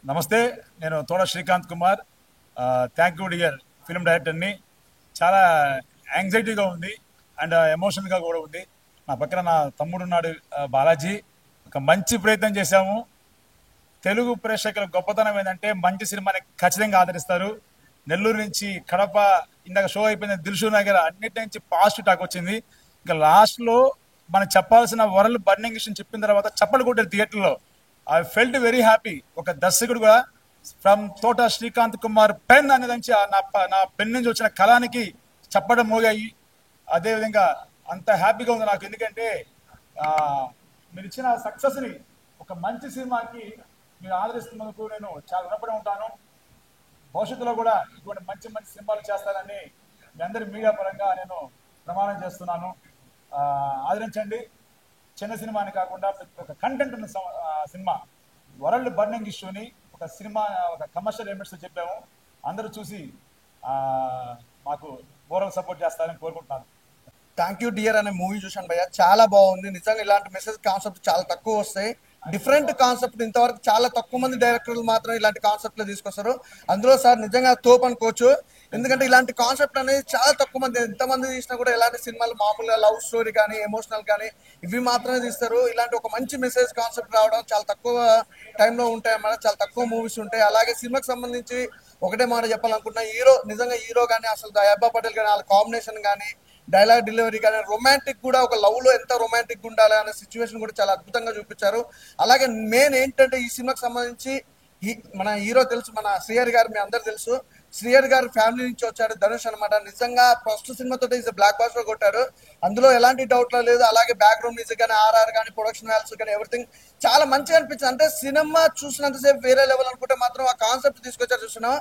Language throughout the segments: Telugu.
నమస్తే, నేను తోడ Srikanth Kumar. Thank you dear film డైరెక్టర్ని. చాలా యాంగ్జైటీగా ఉంది అండ్ ఎమోషనల్గా కూడా ఉంది. నా పక్కన నా తమ్ముడు ఉన్నాడు, బాలాజీ. ఒక మంచి ప్రయత్నం చేశాము. తెలుగు ప్రేక్షకుల గొప్పతనం ఏంటంటే మంచి సినిమాని ఖచ్చితంగా ఆదరిస్తారు. నెల్లూరు నుంచి కడప, ఇందాక షో అయిపోయింది, దిల్షు నగర్, అన్నిటి నుంచి పాజిటివ్ టాక్ వచ్చింది. ఇంకా లాస్ట్లో మనం చెప్పాల్సిన వరల్డ్ బర్నింగ్ విషయం చెప్పిన తర్వాత చప్పలు కొట్టారు థియేటర్లో. I felt very happy. ఒక దర్శకుడు కూడా ఫ్రమ్ తోట శ్రీకాంత్ కుమార్ పెన్ అనేది నుంచి నా పెన్ నుంచి వచ్చిన కళానికి చప్పడం మోగాయి. అదేవిధంగా అంత హ్యాపీగా ఉంది నాకు. ఎందుకంటే మీరు ఇచ్చిన సక్సెస్ని, ఒక మంచి సినిమాకి మీరు ఆదరిస్తున్నందుకు నేను చాలా రుణపడి ఉంటాను. భవిష్యత్తులో కూడా ఇటువంటి మంచి మంచి సినిమాలు చేస్తానని మీ అందరి మీడియా పరంగా నేను ప్రమాణం చేస్తున్నాను. ఆదరించండి. చిన్న సినిమాని కాకుండా ఒక కంటెంట్ ఉన్న సినిమా, వరల్డ్ బర్నింగ్ ఇష్యూని ఒక సినిమా, ఒక కమర్షియల్ ఎలిమెంట్స్ చెప్పాము. అందరూ చూసి మాకు మోరల్ సపోర్ట్ చేస్తారని కోరుకుంటున్నాను. థ్యాంక్ యూ డియర్ అనే మూవీ చూశాను భయ్య, చాలా బాగుంది. నిజంగా ఇలాంటి మెసేజ్ కాన్సెప్ట్ చాలా తక్కువ వస్తాయి. డిఫరెంట్ కాన్సెప్ట్ ఇంతవరకు చాలా తక్కువ మంది డైరెక్టర్లు మాత్రం ఇలాంటి కాన్సెప్ట్లు తీసుకొస్తారు. అందులో సార్ నిజంగా తోపు అనుకోవచ్చు. ఎందుకంటే ఇలాంటి కాన్సెప్ట్ అనేది చాలా తక్కువ మంది, ఎంతమంది తీసినా కూడా ఇలాంటి సినిమాలు మామూలుగా లవ్ స్టోరీ కానీ ఎమోషనల్ కానీ ఇవి మాత్రమే తీస్తారు. ఇలాంటి ఒక మంచి మెసేజ్ కాన్సెప్ట్ రావడం చాలా తక్కువ టైంలో ఉంటాయి అన్నమాట. చాలా తక్కువ మూవీస్ ఉంటాయి. అలాగే సినిమాకి సంబంధించి ఒకటే మాట చెప్పాలనుకుంటున్నా, నిజంగా హీరో కానీ అసలు దయాబా పటేల్ కానీ వాళ్ళ కాంబినేషన్ కానీ డైలాగ్ డెలివరీ కానీ రొమాంటిక్ కూడా, ఒక లవ్ లో ఎంత రొమాంటిక్ ఉండాలి అనే సిచ్యువేషన్ కూడా చాలా అద్భుతంగా చూపించారు. అలాగే మెయిన్ ఏంటంటే ఈ సినిమాకి సంబంధించి మన హీరో తెలుసు, మన శ్రీహరి గారు మీ అందరు తెలుసు. శ్రీహరి గారు ఫ్యామిలీ నుంచి వచ్చాడు ధనుష్ అనమాట. నిజంగా ఫస్ట్ సినిమాతో బ్లాక్ బాస్టర్ కొట్టారు, అందులో ఎలాంటి డౌట్ లేదు. అలాగే బ్యాక్గ్రౌండ్ మ్యూజిక్ కానీ ఆర్ఆర్ కానీ ప్రొడక్షన్ వాల్యూస్ కానీ ఎవ్రీథింగ్ చాలా మంచిగా అనిపించింది. అంటే సినిమా చూసినంతసేపు వేరే లెవెల్ అనుకుంటే మాత్రం ఆ కాన్సెప్ట్ తీసుకొచ్చారు. చూసినా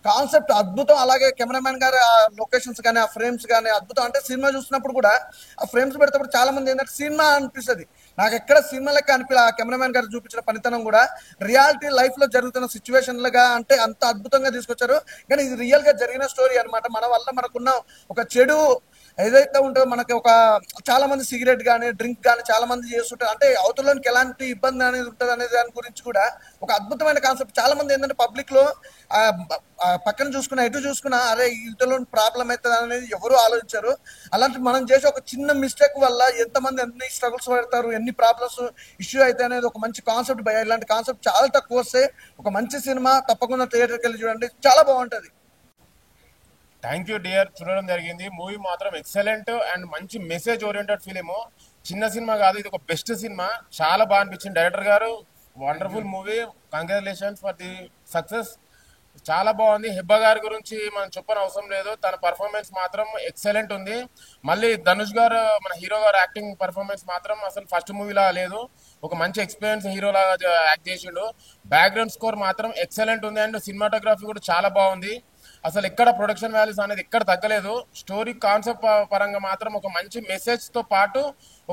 కాన్సెప్ట్ అద్భుతం. అలాగే కెమెరామెన్ గారు ఆ లొకేషన్స్ కానీ ఆ ఫ్రేమ్స్ కానీ అద్భుతం. అంటే సినిమా చూసినప్పుడు కూడా ఆ ఫ్రేమ్స్ పెడతాప్పుడు చాలా మంది ఏంటంటే సినిమా అనిపిస్తుంది. నాకు ఎక్కడ సినిమా లెక్క ఆ కెమెరామెన్ గారు చూపించిన పనితనం కూడా రియాలిటీ లైఫ్ లో జరుగుతున్న సిచ్యువేషన్లుగా అంటే అంత అద్భుతంగా తీసుకొచ్చారు. కానీ ఇది రియల్ గా జరిగిన స్టోరీ అనమాట. మన వల్ల మనకున్న ఒక చెడు ఏదైతే ఉంటుందో, మనకి ఒక చాలా మంది సిగరెట్ కానీ డ్రింక్ కానీ చాలా మంది చేస్తుంటారు. అంటే అవతలలోనికి ఎలాంటి ఇబ్బంది అనేది ఉంటుంది అనే దాని గురించి కూడా ఒక అద్భుతమైన కాన్సెప్ట్. చాలా మంది ఏంటంటే పబ్లిక్ లో పక్కన చూసుకున్నా ఎటు చూసుకున్నా అరే ఇంతలో ప్రాబ్లం అవుతుంది అనేది ఎవరు ఆలోచించారు. అలాంటి మనం చేసే ఒక చిన్న మిస్టేక్ వల్ల ఎంతమంది ఎన్ని స్ట్రగుల్స్ పడతారు, ఎన్ని ప్రాబ్లమ్స్ ఇష్యూ అయితే అనేది ఒక మంచి కాన్సెప్ట్ భయ. ఇలాంటి కాన్సెప్ట్ చాలా తక్కువ వస్తే ఒక మంచి సినిమా తప్పకుండా థియేటర్కి వెళ్ళి చూడండి, చాలా బాగుంటుంది. Thank you dear. చూడడం జరిగింది. మూవీ మాత్రం ఎక్సలెంట్ అండ్ మంచి మెసేజ్ ఓరియంటెడ్ ఫిలిము. చిన్న సినిమా కాదు, ఇది ఒక బెస్ట్ సినిమా. చాలా బాగా అనిపించింది. డైరెక్టర్ గారు wonderful movie. Congratulations for the success. చాలా బాగుంది. హెబ్బా గారి గురించి మనం చెప్పని అవసరం లేదు, తన పర్ఫార్మెన్స్ మాత్రం ఎక్సలెంట్ ఉంది. మళ్ళీ ధనుష్ గారు మన హీరో గారు యాక్టింగ్ పర్ఫార్మెన్స్ మాత్రం అసలు ఫస్ట్ మూవీలా లేదు, ఒక మంచి ఎక్స్పీరియన్స్ హీరో లాగా యాక్ట్ చేసిండు. బ్యాక్గ్రౌండ్ స్కోర్ మాత్రం ఎక్సలెంట్ ఉంది అండ్ సినిమాటోగ్రఫీ కూడా చాలా బాగుంది. అసలు ఎక్కడ ప్రొడక్షన్ వాల్యూస్ అనేది ఎక్కడ తగ్గలేదు. స్టోరీ కాన్సెప్ట్ పరంగా మాత్రం ఒక మంచి మెసేజ్ తో పాటు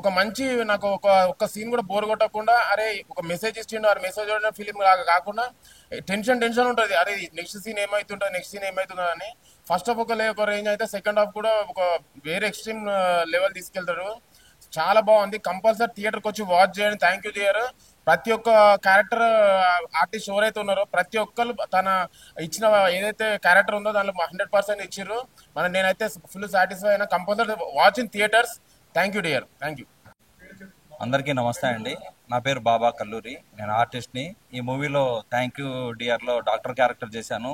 ఒక మంచి, నాకు ఒక సీన్ కూడా బోర్ కొట్టకుండా అరే ఒక మెసేజ్ ఇచ్చిండు, ఆ మెసేజ్ ఫిలిం లాగా కాకుండా టెన్షన్ ఉంటుంది, అరే నెక్స్ట్ సీన్ ఏమవుతుంటుంది అని. ఫస్ట్ హాఫ్ ఒక రేంజ్ అయితే సెకండ్ హాఫ్ కూడా ఒక వేరే ఎక్స్ట్రీమ్ లెవెల్ తీసుకెళ్తారు. చాలా బాగుంది. కంపల్సరీ థియేటర్కి వచ్చి వాచ్ చేయండి. Thank you dear. ప్రతి ఒక్క క్యారెక్టర్ ఆర్టిస్ట్ ఎవరైతే ఉన్నారో ప్రతి ఒక్కరు తన ఇచ్చిన ఏదైతే క్యారెక్టర్ ఉందో దానిలో 100% ఇచ్చిర్రు. నేనైతే ఫుల్ సాటిస్ఫై అయినా. Compulsory watch in theatres. Thank you dear. Thank you. అందరికీ నమస్తే అండి. నా పేరు బాబా కల్లూరి, నేను ఆర్టిస్ట్ని. ఈ మూవీలో థ్యాంక్ యూ డియర్లో డాక్టర్ క్యారెక్టర్ చేశాను.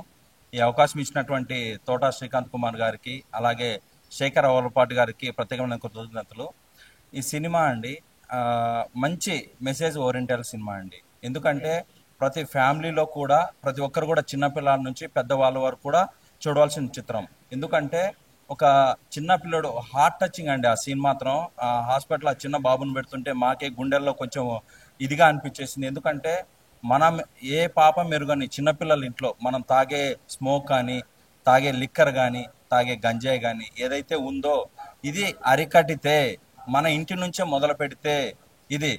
ఈ అవకాశం ఇచ్చినటువంటి తోట శ్రీకాంత్ కుమార్ గారికి అలాగే శేఖర్ అవలపాటి గారికి ప్రత్యేకమైన కృతజ్ఞతలు. ఈ సినిమా అండి మంచి మెసేజ్ ఓరియంటెడ్ సినిమా అండి. ఎందుకంటే ప్రతి ఫ్యామిలీలో కూడా ప్రతి ఒక్కరు కూడా చిన్నపిల్లల నుంచి పెద్దవాళ్ళ వరకు కూడా చూడవలసిన చిత్రం. ఎందుకంటే ఒక చిన్న పిల్లడు హార్ట్ టచింగ్ అండి. ఆ సీన్ మాత్రం హాస్పిటల్ ఆ చిన్న బాబుని పెడుతుంటే మాకే గుండెల్లో కొంచెం ఇదిగా అనిపించేసింది. ఎందుకంటే మనం ఏ పాపం మెరుగని చిన్నపిల్లల ఇంట్లో మనం తాగే స్మోక్ కానీ తాగే లిక్కర్ కానీ తాగే గంజాయి కానీ ఏదైతే ఉందో ఇది అరికట్టితే, మన ఇంటి నుంచే మొదలు పెడితే ఇది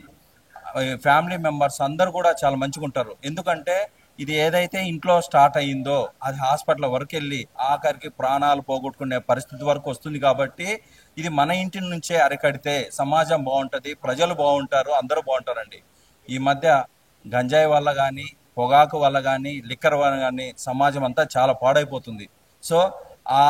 ఫ్యామిలీ మెంబర్స్ అందరు కూడా చాలా మంచిగా ఉంటారు. ఎందుకంటే ఇది ఏదైతే ఇంట్లో స్టార్ట్ అయ్యిందో అది హాస్పిటల్ వరకు వెళ్ళి ఆఖరికి ప్రాణాలు పోగొట్టుకునే పరిస్థితి వరకు వస్తుంది. కాబట్టి ఇది మన ఇంటి నుంచే అరికడితే సమాజం బాగుంటుంది, ప్రజలు బాగుంటారు, అందరూ బాగుంటారండి. ఈ మధ్య గంజాయి వల్ల కానీ పొగాకు వల్ల కానీ లిక్కర్ వల్ల కానీ సమాజం అంతా చాలా పాడైపోతుంది. సో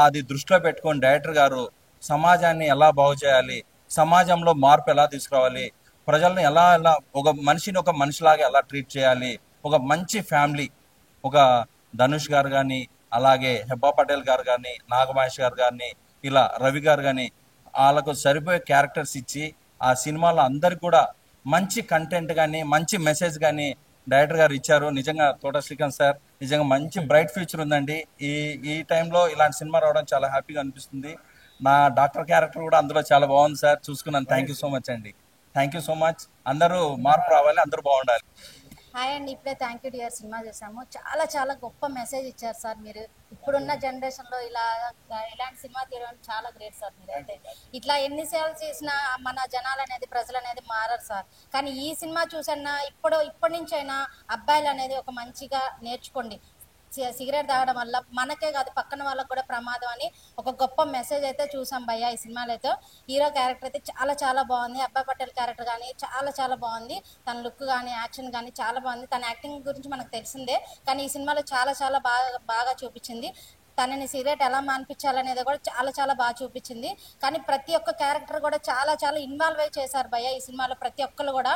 అది దృష్టిలో పెట్టుకొని డైరెక్టర్ గారు సమాజాన్ని ఎలా బాగు చేయాలి, సమాజంలో మార్పు ఎలా తీసుకురావాలి, ప్రజలను ఎలా ఒక మనిషిని ఒక మనిషిలాగా ఎలా ట్రీట్ చేయాలి, ఒక మంచి ఫ్యామిలీ, ఒక ధనుష్ గారు కానీ, అలాగే హెబ్బా పటేల్ గారు కానీ, నాగమహేష్ గారు కానీ, ఇలా రవి గారు కానీ వాళ్ళకు సరిపోయే క్యారెక్టర్స్ ఇచ్చి ఆ సినిమాలో అందరికి కూడా మంచి కంటెంట్ కానీ మంచి మెసేజ్ కానీ డైరెక్టర్ గారు ఇచ్చారు. నిజంగా తోట శ్రీకాంత్ సార్ నిజంగా మంచి బ్రైట్ ఫ్యూచర్ ఉందండి. ఈ టైంలో ఇలాంటి సినిమా రావడం చాలా హ్యాపీగా అనిపిస్తుంది. నా డాక్టర్ క్యారెక్టర్ కూడా అందులో చాలా బాగుంది సార్, చూసుకున్నాను. థ్యాంక్ యూ సో మచ్ అండి. Thank you so much. అందరూ మార్పు రావాలి, అందరూ బాగుండాలి. హాయ్ అండి, ఇప్పుడే థ్యాంక్ యూ డియర్ సినిమా చూసాము. చాలా చాలా గొప్ప మెసేజ్ ఇచ్చారు సార్ మీరు. ఇప్పుడున్న జనరేషన్లో ఇలాంటి సినిమా తీయడం చాలా గ్రేట్ సార్. మీరు అయితే ఇట్లా ఎన్నిసార్లు చేసినా మన జనాలు అనేది ప్రజలు అనేది మారరు సార్. కానీ ఈ సినిమా చూసన్నా ఇప్పటి నుంచైనా అబ్బాయిలు అనేది ఒక మంచిగా నేర్చుకోండి. సిగరెట్ తాగడం వల్ల మనకే కాదు పక్కన వాళ్ళకు కూడా ప్రమాదం అని ఒక గొప్ప మెసేజ్ అయితే చూసాం భయ్య ఈ సినిమాలో. అయితే హీరో క్యారెక్టర్ అయితే చాలా చాలా బాగుంది. అబ్బా పటేల్ క్యారెక్టర్ కానీ చాలా చాలా బాగుంది. తన లుక్ కానీ యాక్షన్ కానీ చాలా బాగుంది. తన యాక్టింగ్ గురించి మనకు తెలిసిందే, కానీ ఈ సినిమాలో చాలా చాలా బాగా చూపించింది. తనని సిగరెట్ ఎలా మానిపించాలనేది కూడా చాలా చాలా బాగా చూపించింది. కానీ ప్రతి ఒక్క క్యారెక్టర్ కూడా చాలా చాలా ఇన్వాల్వ్ అయి చేశారు భయ్య ఈ సినిమాలో. ప్రతి ఒక్కరు కూడా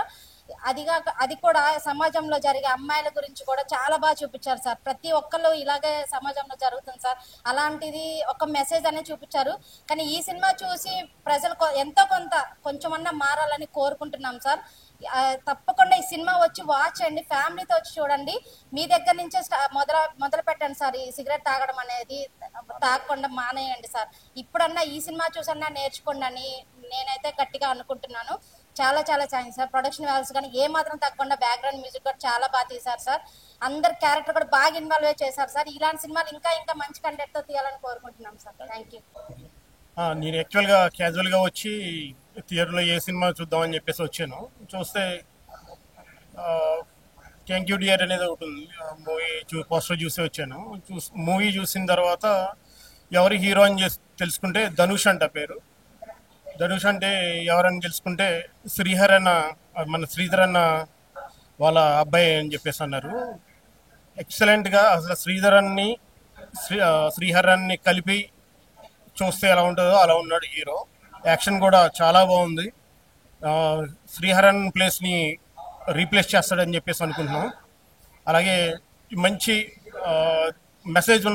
అది కూడా సమాజంలో జరిగే అమ్మాయిల గురించి కూడా చాలా బాగా చూపించారు సార్. ప్రతి ఒక్కళ్ళు ఇలాగే సమాజంలో జరుగుతుంది సార్. అలాంటిది ఒక మెసేజ్ అనేది చూపించారు. కానీ ఈ సినిమా చూసి ప్రజలు ఎంతో కొంచెమన్నా మారాలని కోరుకుంటున్నాం సార్. తప్పకుండా ఈ సినిమా వచ్చి వాచ్ చేయండి, ఫ్యామిలీతో వచ్చి చూడండి. మీ దగ్గర నుంచే మొదలు పెట్టండి సార్. ఈ సిగరెట్ తాగడం అనేది తాగకుండా మానేయండి సార్. ఇప్పుడన్నా ఈ సినిమా చూసన్నా నేర్చుకోండి అని నేనైతే గట్టిగా అనుకుంటున్నాను. చాలా చాలా థ్యాంక్స్ సార్. ప్రొడక్షన్ వాల్యూస్ కానీ ఏ మాత్రం తగ్గకుండా బ్యాక్గ్రౌండ్ మ్యూజిక్ కూడా చాలా బాగా తీశారు సార్. అందరు క్యారెక్టర్ కూడా బాగా ఇన్వాల్వ్ చేశారు సార్. ఇలాంటి సినిమాలు ఇంకా మంచి కంటెంట్ తో తీయాలని కోరుకుంటున్నాం సార్. Thank you. నేను యాక్చువల్గా క్యాజువల్గా వచ్చి థియేటర్లో ఏ సినిమా చూద్దామని చెప్పేసి వచ్చాను. చూస్తే థ్యాంక్ యూ డియర్ అనేది ఒకటి ఉంది, మూవీ పోస్టర్ చూసి వచ్చాను. మూవీ చూసిన తర్వాత ఎవరి హీరో అని తెలుసుకుంటే ధనుష్ అంట పేరు. ధనుష్ అంటే ఎవరని తెలుసుకుంటే శ్రీహర్ అన్న, మన శ్రీధర్ అన్న వాళ్ళ అబ్బాయి అని చెప్పేసి అన్నారు. ఎక్సలెంట్గా అసలు శ్రీహరాన్ని కలిపి చూస్తే ఎలా ఉంటుందో అలా ఉన్నాడు హీరో. యాక్షన్ కూడా చాలా బాగుంది. శ్రీహరన్ ప్లేస్ని రీప్లేస్ చేస్తాడని చెప్పేసి అనుకుంటున్నాం. అలాగే మంచి మెసేజ్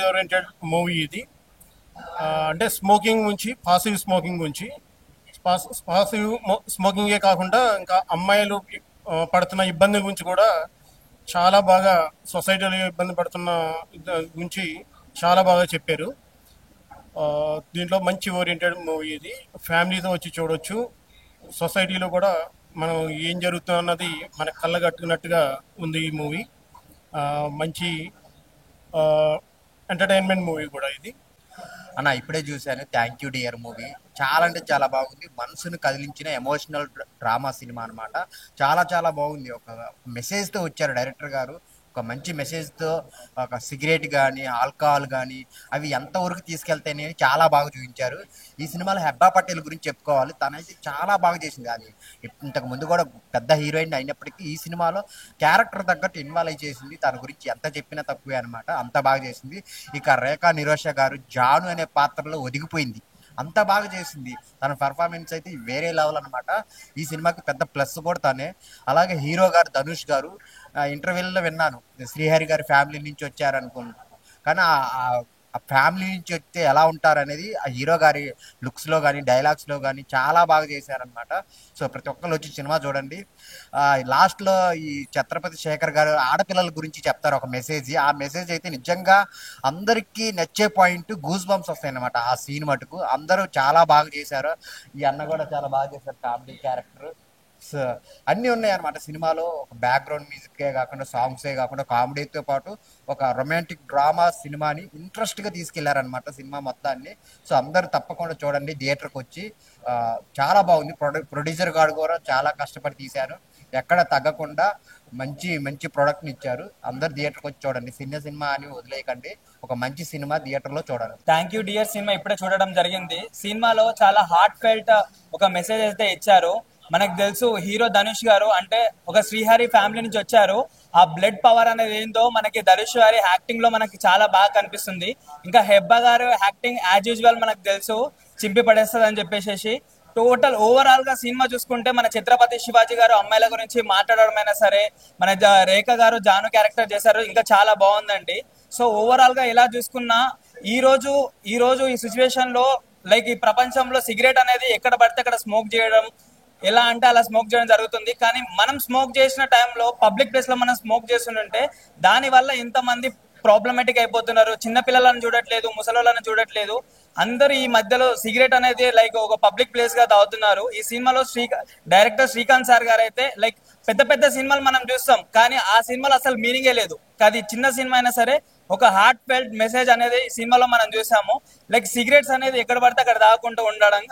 ఓరియంటెడ్ మూవీ ఇది. అంటే స్మోకింగ్ గురించి, పాసివ్ స్మోకింగ్ గురించి, పాసివ్ స్మోకింగే కాకుండా ఇంకా అమ్మాయిలు పడుతున్న ఇబ్బందుల గురించి కూడా చాలా బాగా, సొసైటీలో ఇబ్బంది పడుతున్న గురించి చాలా బాగా చెప్పారు. దీంట్లో మంచి ఓరియంటెడ్ మూవీ ఇది. ఫ్యామిలీతో వచ్చి చూడొచ్చు. సొసైటీలో కూడా మనం ఏం జరుగుతుంది అన్నది మన కళ్ళ కట్టుకున్నట్టుగా ఉంది ఈ మూవీ. మంచి ఎంటర్టైన్మెంట్ మూవీ కూడా ఇది. అన్న ఇప్పుడే చూశాను థ్యాంక్ యూ డియర్ మూవీ. చాలా అంటే చాలా బాగుంది. మనసును కదిలించిన ఎమోషనల్ డ్రామా సినిమా అనమాట. చాలా చాలా బాగుంది. ఒక మెసేజ్తో వచ్చారు డైరెక్టర్ గారు. ఒక మంచి మెసేజ్తో ఒక సిగరెట్ కానీ ఆల్కహాల్ కానీ అవి ఎంతవరకు తీసుకెళ్తాయని చాలా బాగా చూపించారు. ఈ సినిమాలో హెబ్బా పటేల్ గురించి చెప్పుకోవాలి. తనైతే చాలా బాగా చేసింది. అది ఇంతకు ముందు కూడా పెద్ద హీరోయిన్ అయినప్పటికీ ఈ సినిమాలో క్యారెక్టర్ తగ్గట్టు ఇన్వాల్వ్ అయి చేసింది. తన గురించి ఎంత చెప్పినా తక్కువే అనమాట. అంత బాగా చేసింది. ఇక రేఖా నిరోష గారు జాను అనే పాత్రలో ఒదిగిపోయింది. అంత బాగా చేసింది. తన పర్ఫార్మెన్స్ అయితే వేరే లెవెల్ అనమాట. ఈ సినిమాకి పెద్ద ప్లస్ కూడా తనే. అలాగే హీరో గారు ధనుష్ గారు ఇంటర్వ్యూలో విన్నాను శ్రీహరి గారి ఫ్యామిలీ నుంచి వచ్చారనుకుంటున్నాను. కానీ ఆ ఫ్యామిలీ నుంచి వస్తే ఎలా ఉంటారు అనేది ఆ హీరో గారి లుక్స్లో కానీ డైలాగ్స్లో కానీ చాలా బాగా చేశారనమాట. సో ప్రతి ఒక్కరు వచ్చి సినిమా చూడండి. లాస్ట్లో ఈ ఛత్రపతి శేఖర్ గారు ఆడపిల్లల గురించి చెప్తారు ఒక మెసేజ్. ఆ మెసేజ్ అయితే నిజంగా అందరికీ నచ్చే పాయింట్, గూస్ బంప్స్ వస్తాయి అనమాట. ఆ సీన్ మటుకు అందరూ చాలా బాగా చేశారు. ఈ అన్న కూడా చాలా బాగా చేశారు. కామెడీ క్యారెక్టర్ అన్నీ ఉన్నాయి అనమాట సినిమాలో. ఒక బ్యాక్గ్రౌండ్ మ్యూజికే కాకుండా, సాంగ్సే కాకుండా, కామెడీతో పాటు ఒక రొమాంటిక్ డ్రామా సినిమాని ఇంట్రెస్ట్గా తీసుకెళ్లారనమాట సినిమా మొత్తాన్ని. సో అందరూ తప్పకుండా చూడండి థియేటర్కి వచ్చి. చాలా బాగుంది. ప్రొడ్యూసర్ గారు కూడా చాలా కష్టపడి తీశారు. ఎక్కడ తగ్గకుండా మంచి మంచి ప్రోడక్ట్ని ఇచ్చారు. అందరు థియేటర్కి వచ్చి చూడండి. సినిమా అని వదిలేయకండి. ఒక మంచి సినిమా థియేటర్లో చూడండి. థ్యాంక్ యూ డియర్ సినిమా ఇప్పుడే చూడడం జరిగింది. సినిమాలో చాలా హార్ట్ ఫెల్ట్ ఒక మెసేజ్ అయితే ఇచ్చారు. మనకు తెలుసు హీరో ధనుష్ గారు అంటే ఒక శ్రీహరి ఫ్యామిలీ నుంచి వచ్చారు. ఆ బ్లడ్ పవర్ అనేది ఏందో మనకి ధనుష్ గారి యాక్టింగ్ లో మనకి చాలా బాగా కనిపిస్తుంది. ఇంకా హెబ్బా గారు యాక్టింగ్ యాజ్ యూజువల్ మనకు తెలుసు, చింపి పడేస్తుంది అని చెప్పేసి. టోటల్ ఓవరాల్ గా సినిమా చూసుకుంటే మన ఛత్రపతి శివాజీ గారు అమ్మాయిల గురించి మాట్లాడడమైనా సరే, మన రేఖ గారు జాను క్యారెక్టర్ చేశారు, ఇంకా చాలా బాగుందండి. సో ఓవరాల్ గా ఎలా చూసుకున్నా ఈ రోజు ఈ సిచ్యువేషన్ లో లైక్ ఈ ప్రపంచంలో సిగరెట్ అనేది ఎక్కడ పడితే అక్కడ స్మోక్ చేయడం, ఎలా అంటే అలా స్మోక్ చేయడం జరుగుతుంది. కానీ మనం స్మోక్ చేసిన టైంలో పబ్లిక్ ప్లేస్ లో మనం స్మోక్ చేస్తుంటే దాని వల్ల ఇంతమంది ప్రాబ్లమేటిక్ అయిపోతున్నారు. చిన్న పిల్లలను చూడట్లేదు, ముసలోళ్ళని చూడట్లేదు, అందరు ఈ మధ్యలో సిగరెట్ అనేది లైక్ ఒక పబ్లిక్ ప్లేస్ గా తాగుతున్నారు. ఈ సినిమాలో డైరెక్టర్ శ్రీకాంత్ సార్ గారు అయితే లైక్ పెద్ద పెద్ద సినిమాలు మనం చూస్తాం, కానీ ఆ సినిమాలో అసలు మీనింగే లేదు. అది చిన్న సినిమా అయినా సరే ఒక హార్ట్ ఫెల్ట్ మెసేజ్ అనేది ఈ సినిమాలో మనం చూసాము. లైక్ సిగరెట్స్ అనేది ఎక్కడ పడితే అక్కడ తాగుకుంటూ ఉండడం,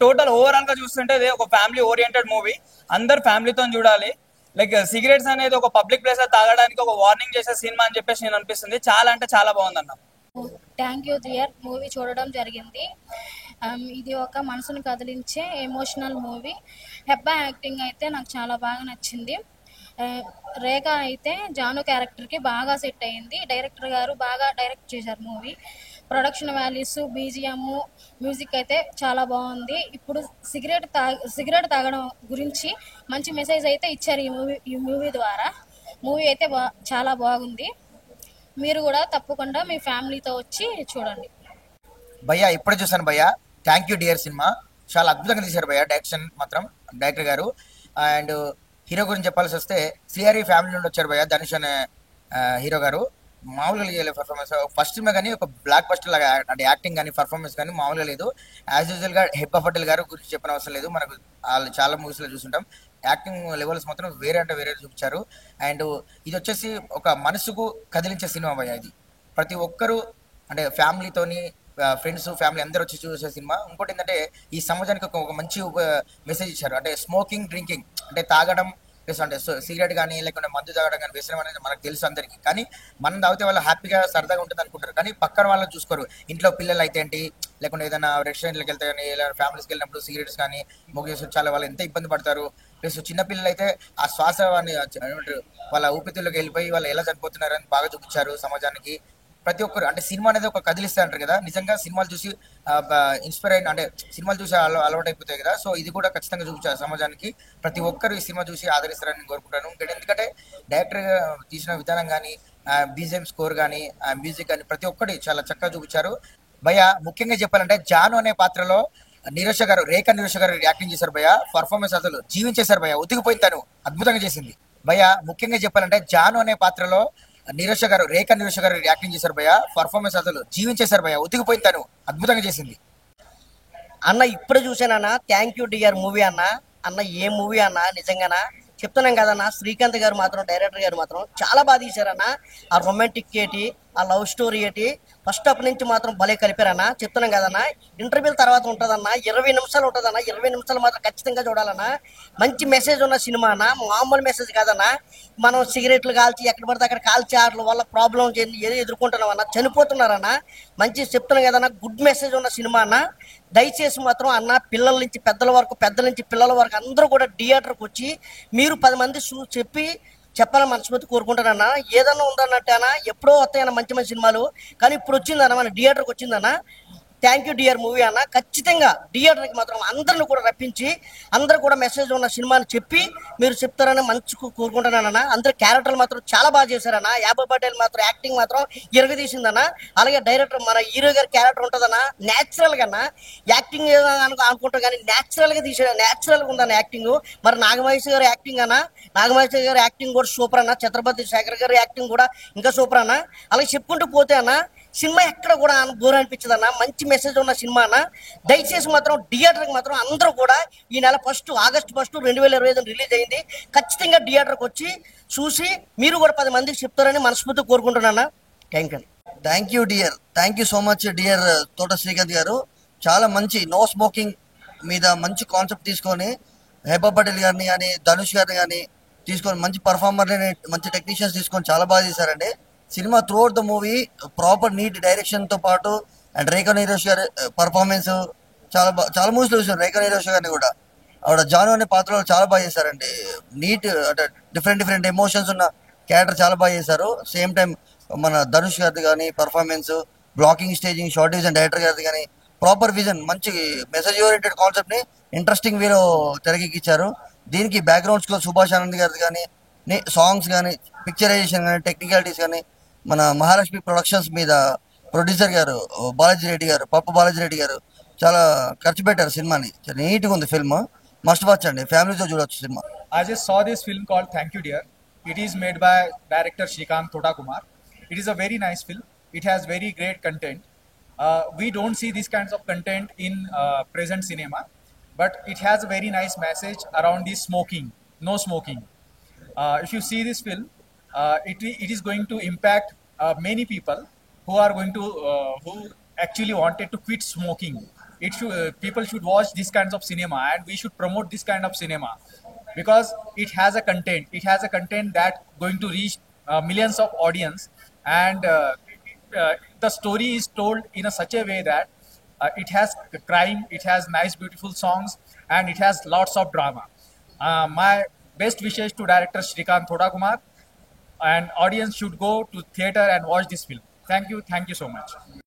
టోటల్ ఓవరాల్ గా చూస్తుంటే ఇది ఒక ఫ్యామిలీ ఓరియంటెడ్ మూవీ, అందరు ఫ్యామిలీతో చూడాలి. లైక్ సిగరెట్స్ అనేది ఒక పబ్లిక్ ప్లేస్ లో తాగడానికి ఒక వార్నింగ్ చేసే సినిమా అని చెప్పేసి నేను అనిపిస్తుంది. చాలా అంటే చాలా బాగుందన్న. థ్యాంక్ యూ డియర్ మూవీ చూడడం జరిగింది. ఇది ఒక మనసును కదిలించే ఎమోషనల్ మూవీ. హెబ్బా యాక్టింగ్ అయితే నాకు చాలా బాగా నచ్చింది. రేఖ అయితే జాను క్యారెక్టర్కి బాగా సెట్ అయింది. డైరెక్టర్ గారు బాగా డైరెక్ట్ చేశారు movie. Production values, BGM, music అయితే చాలా బాగుంది. ఇప్పుడు సిగరెట్ తాగడం గురించి మంచి మెసేజ్ అయితే ఇచ్చారు ఈ మూవీ ద్వారా. మూవీ అయితే చాలా బాగుంది. మీరు కూడా తప్పకుండా మీ ఫ్యామిలీతో వచ్చి చూడండి. భయ్యా ఇప్పుడే చూసాను భయ్యా, థ్యాంక్ యూ డియర్ సినిమా చాలా అద్భుతంగా తీశారు భయ్యా. డైరెక్షన్ మాత్రం డైరెక్టర్ గారు. అండ్ హీరో గురించి చెప్పాల్సి వస్తే శ్రీహరి ఫ్యామిలీ నుండి వచ్చారు భయ్యా ధనుష్ అనే హీరో గారు. మామూలుగా లేదు పర్ఫార్మెన్స్. ఫస్ట్ సినిమా కానీ ఒక బ్లాక్ బస్టర్ లాగా, అంటే యాక్టింగ్ కానీ పర్ఫార్మెన్స్ కానీ మామూలుగా లేదు. యాజ్ యూజువల్ గా హెబ్బా పటేల్ గారు గురించి చెప్పిన అవసరం లేదు, మనకు వాళ్ళు చాలా మూవీస్లో చూస్తుంటాం. యాక్టింగ్ లెవెల్స్ మాత్రం వేరే అంటే వేరే చూపించారు. అండ్ ఇది వచ్చేసి ఒక మనసుకు కదిలించే సినిమా భయ్యా. ఇది ప్రతి ఒక్కరూ అంటే ఫ్యామిలీతోని, ఫ్రెండ్స్, ఫ్యామిలీ అందరూ వచ్చి చూసే సినిమా. ఇంకోటి ఏంటంటే ఈ సమాజానికి ఒక మంచి మెసేజ్ ఇచ్చారు. అంటే స్మోకింగ్, డ్రింకింగ్ అంటే తాగడం అంటే సిగరెట్ కానీ లేకుంటే మందు తాగడం కానీ వ్యసనం అనేది మనకు తెలుసు అందరికీ. కానీ మనం తాగితే వాళ్ళు హ్యాపీగా సరదాగా ఉంటుంది అనుకుంటారు, కానీ పక్కన వాళ్ళని చూసుకోరు. ఇంట్లో పిల్లలు అయితే ఏంటి, లేకుంటే ఏదైనా రెస్టారెంట్లకు వెళ్తే కానీ ఇలా ఫ్యామిలీస్కి వెళ్ళినప్పుడు సిగరెట్స్ కానీ మొగ్గేసి చాలా వాళ్ళు ఎంత ఇబ్బంది పడతారు. ప్లస్ చిన్నపిల్లలు అయితే ఆ శ్వాస వాళ్ళ ఊపిరితిత్తుల్లోకి వెళ్ళిపోయి వాళ్ళు ఎలా చనిపోతున్నారు అని బాగా చూపించారు సమాజానికి. ప్రతి ఒక్కరు అంటే సినిమా అనేది ఒక కదిలిస్తే అంటారు కదా, నిజంగా సినిమాలు చూసి ఇన్స్పైర్ అయిన అంటే సినిమాలు చూసి అలవాటు అయిపోతాయి కదా. సో ఇది కూడా ఖచ్చితంగా చూపించారు సమాజానికి. ప్రతి ఒక్కరు ఈ సినిమా చూసి ఆదరిస్తారని కోరుకుంటాను. ఎందుకంటే డైరెక్టర్ తీసిన విధానం కానీ, బీజిఎం స్కోర్ కానీ, మ్యూజిక్ కానీ ప్రతి ఒక్కటి చాలా చక్కగా చూపించారు భయ్య. ముఖ్యంగా చెప్పాలంటే జాను అనే పాత్రలో నీరోష గారు, రేఖ నీరోష గారు యాక్టింగ్ చేశారు భయ్య. పర్ఫార్మెన్స్ అసలు జీవించేశారు భయ్య, ఉతికిపోయింది తను, అద్భుతంగా చేసింది భయ్య. ముఖ్యంగా చెప్పాలంటే జాను అనే పాత్రలో నీరోష గారు, రేఖ నీరోష గారు యాక్టింగ్ చేశారు భయ్య. పర్ఫార్మెన్స్ అసలు జీవించేశారు భయ్య, ఉతికిపోయింది తను, అద్భుతంగా చేసింది అన్న. ఇప్పుడే చూసానన్నా థ్యాంక్ యూ డియర్ మూవీ అన్న. అన్న ఏ మూవీ అన్న, నిజంగానా చెప్తున్నాం కదన్నా, శ్రీకాంత్ గారు మాత్రం, డైరెక్టర్ గారు మాత్రం చాలా బాగా తీశారన్న. ఆ రొమాంటిక్ ఏంటి, ఆ లవ్ స్టోరీ ఏంటి, ఫస్ట్ అప్ నుంచి మాత్రం భలే కలిపారన్న. చెప్తున్నాం కదన్నా, ఇంటర్వ్యూల తర్వాత ఉంటుందన్న, 20 నిమిషాలు ఉంటుందన్న. 20 నిమిషాలు మాత్రం ఖచ్చితంగా చూడాలన్నా. మంచి మెసేజ్ ఉన్న సినిమా అన్న, మామూలు మెసేజ్ కాదన్నా. మనం సిగరెట్లు కాల్చి ఎక్కడ పడితే అక్కడ కాల్చి వాటి వల్ల ప్రాబ్లం ఏదో ఎదుర్కొంటున్నాం అన్న, చనిపోతున్నారన్న. మంచి చెప్తున్నాం కదన్నా, గుడ్ మెసేజ్ ఉన్న సినిమా అన్న. దయచేసి మాత్రం అన్న, పిల్లల నుంచి పెద్దల వరకు, పెద్దల నుంచి పిల్లల వరకు అందరూ కూడా థియేటర్కి వచ్చి మీరు 10 మంది చెప్పాలని మనస్ఫూర్తి కోరుకుంటానన్నా. ఏదన్నా ఉందన్నట్టు అన్న, ఎప్పుడో వస్తాయన్న మంచి మంచి సినిమాలు, కానీ ఇప్పుడు వచ్చిందన్న మన థియేటర్కి వచ్చిందన్న. థ్యాంక్ యూ డియర్ మూవీ అన్న. ఖచ్చితంగా థియేటర్కి మాత్రం అందరిని కూడా రప్పించి అందరూ కూడా మెసేజ్ ఉన్న సినిమాని చెప్పి మీరు చెప్తారని మంచి కోరుకుంటున్నానన్న. అందరు క్యారెక్టర్లు మాత్రం చాలా బాగా చేశారన్న. యాబో పటేల్ మాత్రం యాక్టింగ్ మాత్రం తీసిందన్న. అలాగే డైరెక్టర్ మన హీరో గారి క్యారెక్టర్ ఉంటుందన్న, న్యాచురల్ గా యాక్టింగ్ అనుకుంటాం కానీ న్యాచురల్ గా తీసాడు, న్యాచురల్ గా ఉందన్న యాక్టింగ్. మరి నాగమహేష్ గారి యాక్టింగ్ అన్న, నాగమహేష్ గారి యాక్టింగ్ కూడా సూపర్ అన్న. ఛత్రపతి శేఖర్ గారి యాక్టింగ్ కూడా ఇంకా సూపర్ అన్న. అలాగే చెప్పుకుంటూ పోతే అన్న, సినిమా ఎక్కడ కూడా బోర్ అనిపించదు అన్న. మంచి మెసేజ్ ఉన్న సినిమా అన్న. దయచేసి మాత్రం థియేటర్కి మాత్రం అందరూ కూడా ఈ నెల ఆగస్టు 1, 2025 రిలీజ్ అయింది. ఖచ్చితంగా థియేటర్కి వచ్చి చూసి మీరు కూడా 10 మందికి చెప్తారని మనస్ఫూర్తి కోరుకుంటున్నా. Thank you. Thank you dear, thank you so much dear తోట శ్రీకాంత్ గారు. చాలా మంచి నో స్మోకింగ్ మీద మంచి కాన్సెప్ట్ తీసుకొని హెబ్బా పటేల్ గారిని కానీ, ధనుష్ గారిని కానీ తీసుకొని మంచి పర్ఫార్మర్ని, మంచి టెక్నీషియన్స్ తీసుకొని చాలా బాగా చేశారండి cinema. Throughout the movie proper neat డైరెక్షన్తో పాటు అండ్ రేఖ నీరోష్ గారి పర్ఫార్మెన్స్ చాలా మూవీస్లో చూసాను. రేఖ నీరోష్ గారిని కూడా ఆవిడ జాను అనే పాత్రలో చాలా బాగా చేశారండి. నీట్ అంటే డిఫరెంట్ ఎమోషన్స్ ఉన్న క్యారెక్టర్ చాలా బాగా చేశారు. సేమ్ టైం మన ధనుష్ గారిది కానీ performance, blocking, staging, short division director గారిది కానీ ప్రాపర్ విజన్, మంచి మెసేజ్ ఓరియంటెడ్ కాన్సెప్ట్ని ఇంట్రెస్టింగ్ వేలో తెరకెక్కించారు. దీనికి బ్యాక్గ్రౌండ్ స్కోర్ సుభాష్ ఆనంద్ గారిది కానీ, సాంగ్స్ కానీ, పిక్చరైజేషన్ కానీ, టెక్నికాలిటీస్ కానీ మన మహాలక్ష్మి ప్రొడక్షన్స్ మీద ప్రొడ్యూసర్ గారు బాలాజీ రెడ్డి గారు, పప్పు బాలాజీ రెడ్డి గారు చాలా ఖర్చు పెట్టారు సినిమాని. చాలా నీట్గా ఉంది ఫిల్మ్, మస్ట్ వాచ్ అండి, ఫ్యామిలీతో చూడొచ్చు cinema. I just saw this film called Thank You Dear. It is made by director Shrikant Thodakumar. It is a very nice film. It has very great content. We don't see these kinds of content in present cinema, but it has a very nice message around the smoking, no smoking. If you see this film, it is going to impact many people who are going to who actually wanted to quit smoking. People should watch these kinds of cinema, and we should promote this kind of cinema because it has a content. It has a content that going to reach millions of audience, and the story is told in such a way that it has crime, it has nice beautiful songs, and it has lots of drama. My best wishes to director Shrikant Thodakumar, and audience should go to theater and watch this film. Thank you so much.